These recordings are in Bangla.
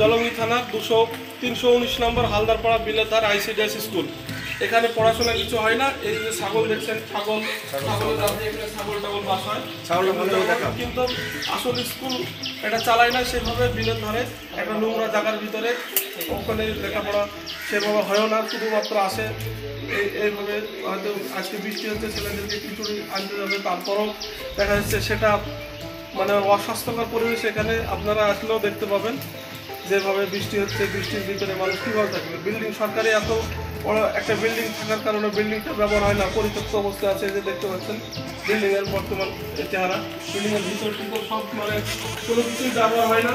জলঙ্গি থানার 319 নম্বর হালদারপাড়া বিলেধার আইসিডিএস স্কুল। এখানে পড়াশোনা কিছু হয় না। এই যে ছাগল দেখছেন, ছাগল টাগল বাস হয়, কিন্তু আসল স্কুল এটা চালায় না সেভাবে। বিলের ধারে একটা নোংরা জায়গার ভিতরে ওখানে লেখাপড়া সেভাবে হয়ও না, শুধুমাত্র আসে এইভাবে। হয়তো আজকে বৃষ্টি হচ্ছে, ছেলেদেরকে খিচুড়ি আনতে যাবে, তারপরও দেখা যাচ্ছে সেটা মানে অস্বাস্থ্যকর পরিবেশ। এখানে আপনারা আসলেও দেখতে পাবেন যেভাবে বৃষ্টি হচ্ছে, বৃষ্টির ভিতরে মানুষ কীভাবে থাকবে। বিল্ডিং সরকারি এত বড় একটা বিল্ডিং থাকার কারণে বিল্ডিংটা ব্যবহার হয় না, পরিত্যক্ত অবস্থায় আছে। যে দেখতে পাচ্ছেন বিল্ডিংয়ের বর্তমান চেহারা, বিল্ডিংয়ের ভিতর টিতর সব মানে কোনো কিছুই ব্যবহার হয় না।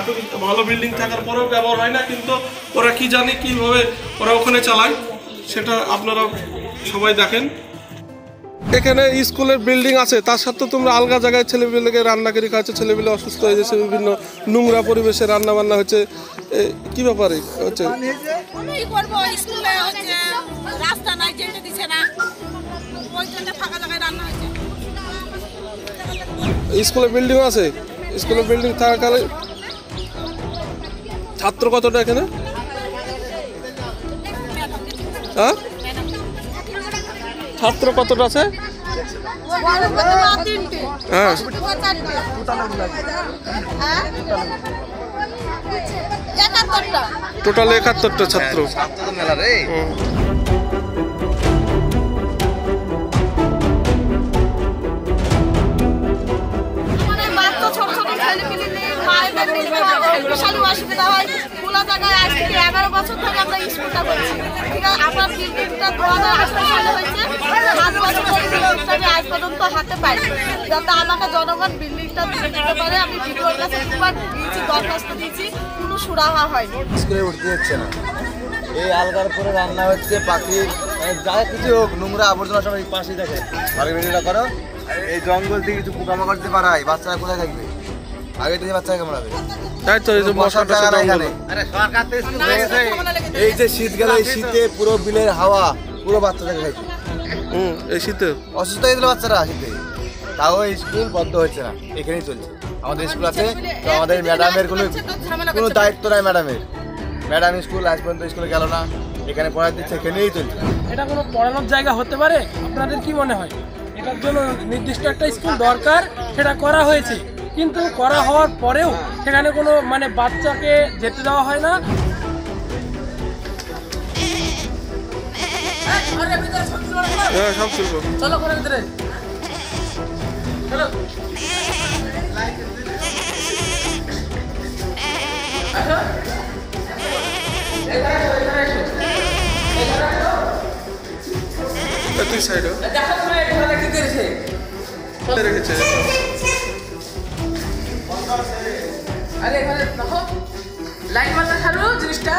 এত ভালো বিল্ডিং থাকার পরেও ব্যবহার হয় না, কিন্তু ওরা কি জানে কীভাবে ওরা ওখানে চালায় সেটা আপনারা সবাই দেখেন। এখানে স্কুলের বিল্ডিং আছে, তার সাথে তোমরা আলগা জায়গায় ছেলেপিলেকে রান্নাকারী খাচ্ছে, ছেলেপিলে অসুস্থ হয়ে যাচ্ছে, বিভিন্ন নোংরা পরিবেশে রান্না বান্না হচ্ছে। কি ব্যাপারে হচ্ছে? স্কুলে বিল্ডিং আছে, স্কুলের বিল্ডিং থাকাকালে ছাত্র কতটা এখানে? হ্যাঁ, ছাত্র কতটা আছে? হ্যাঁ, টোটাল 71টা ছাত্র। অসুবিধা হয়, খোলা জায়গায় আজ থেকে 11 বছর ধরে আমরা স্কুলটা করছি। ঠিক আছে, আমার বিল্ডিংটা 2008 সালে হয়েছে, 7 বছর ধরে আজ পর্যন্ত হাতে পাই, যাতে আমাকে জনগণ বিল্ডিংটা দিয়ে দিতে পারে। আমি ভিডিওর কাছে দুবার দিয়েছি, দরখাস্ত দিয়েছি, কোনো সুরাহা হয়নি। স্কুলে উঠতে হচ্ছে না, এই আলগার পরে রান্না হচ্ছে, পাখি যা কিছু হোক, নোংরা আবর্জনা সবাই পাশেই থাকে। ঘরে ভিডিওটা করো, এই জঙ্গল থেকে কিছু পোকামাকড় দিতে পারায়, বাচ্চারা কোথায় থাকবে? আগে থেকে বাচ্চাকে কামড়াবে। এই যে শীতকালে, এই শীতে পুরো বিলের হাওয়া পুরো বাচ্চাদের খাইছে। এই শীতে অসুস্থ হয়ে গেল বাচ্চারা শীতে, তাও স্কুল বন্ধ হচ্ছে না, এখানেই চলছে। আমাদের স্কুল আছে, তো আমাদের ম্যাডামের কোনো দায়িত্ব নাই। ম্যাডাম স্কুল আজ পর্যন্ত স্কুলে গেল না, এখানে পড়া দিচ্ছে, এখানেই চলছে। এটা কোনো পড়ানোর জায়গা হতে পারে? আপনাদের কি মনে হয়? এটার জন্য নির্দিষ্ট একটা স্কুল দরকার, সেটা করা হয়েছে, কিন্তু করা হওয়ার পরেও সেখানে কোনো মানে বাচ্চাকে যেতে দেওয়া হয় না। চলো ঘরের ভিতরে চলো। তুই সাইড রেখেছে। আরে এখানে দেখো লাইট মারতে ছাড়ো জিনিসটা।